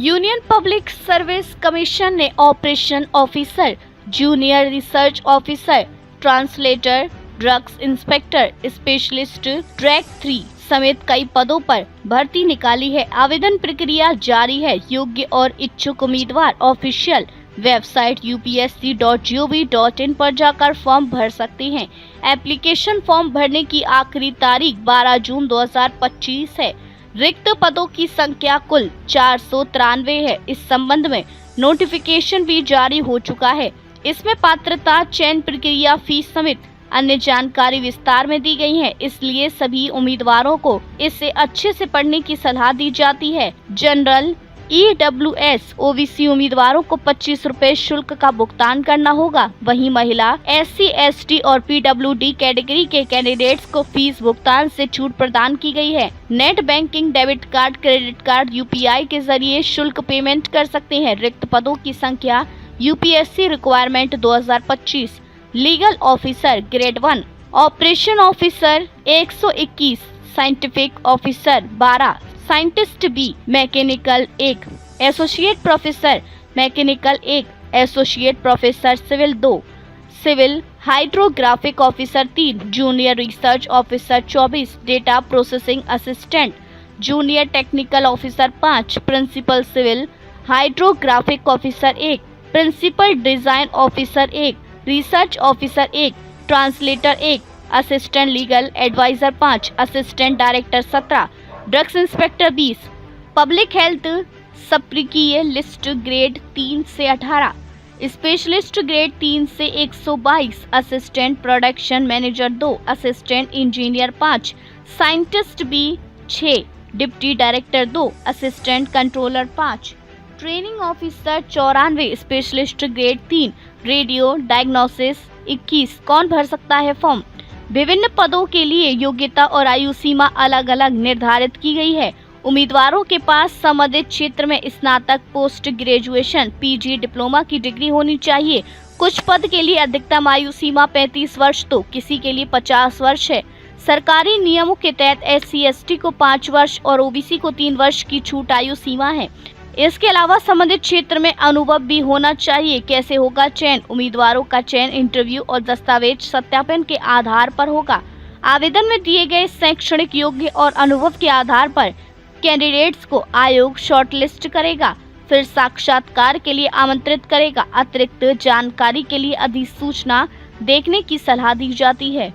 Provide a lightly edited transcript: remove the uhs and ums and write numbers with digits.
Union public service commission ने operation officer, junior research officer, translator, drugs inspector, specialist, track 3 समेत कई पदों पर भर्ती निकाली है। आवेदन प्रक्रिया जारी है। योग्य और इच्छुक उम्मीदवार ऑफिशियल वेबसाइट upsc.gov.in पर जाकर फॉर्म भर सकते हैं। एप्लीकेशन फॉर्म भरने की आखिरी तारीख 12 जून 2025 है। रिक्त पदों की संख्या कुल 493 है। इस संबंध में नोटिफिकेशन भी जारी हो चुका है। इसमें पात्रता, चयन प्रक्रिया, फीस समेत अन्य जानकारी विस्तार में दी गई है, इसलिए सभी उम्मीदवारों को इसे अच्छे से पढ़ने की सलाह दी जाती है। जनरल, EWS, OBC उम्मीदवारों को 25 रुपए शुल्क का भुगतान करना होगा। वहीं महिला, SC, ST और PWD कैटेगरी के कैंडिडेट्स को फीस भुगतान से छूट प्रदान की गई है। Net banking, debit card, credit card, UPI के जरिए शुल्क पेमेंट कर सकते हैं। रिक्त पदों की संख्या UPSC requirement 2025। Legal officer grade 1, operation officer 121, scientific officer 12, scientist B, mechanical 1, associate professor mechanical 1, associate professor civil 2, civil hydrographic officer 3, junior research officer 24, data processing assistant, junior technical officer 5, principal civil hydrographic officer 1, principal design officer 1, research officer 1, translator 1, assistant legal adviser 5, assistant director 17, drugs inspector 20, public health सप्रिकीय list grade 3 से 18, specialist grade 3 से 122, assistant production manager 2, assistant engineer 5, scientist B 6, deputy director 2, assistant controller 5, training officer 94, specialist grade 3, radio diagnosis 21। कौन भर सकता है form? विभिन्न पदों के लिए योग्यता और आयु सीमा अलग अलग निर्धारित की गई है। उम्मीदवारों के पास संबंधित क्षेत्र में स्नातक, पोस्ट ग्रेजुएशन, PG, डिप्लोमा की डिग्री होनी चाहिए। कुछ पद के लिए अधिकतम आयु सीमा 35 वर्ष तो किसी के लिए 50 वर्ष है। सरकारी नियमों के तहत SC, ST को 5 वर्ष और OBC को 3 वर्ष की छूट आयु सीमा है। इसके अलावा संबंधित क्षेत्र में अनुभव भी होना चाहिए। कैसे होगा चयन? उम्मीदवारों का चयन इंटरव्यू और दस्तावेज सत्यापन के आधार पर होगा। आवेदन में दिए गए शैक्षणिक योग्य और अनुभव के आधार पर कैंडिडेट्स को आयोग शॉर्टलिस्ट करेगा, फिर साक्षात्कार के लिए आमंत्रित करेगा। अतिरिक्त जानकारी के लिए अधिसूचना देखने की सलाह दी जाती है।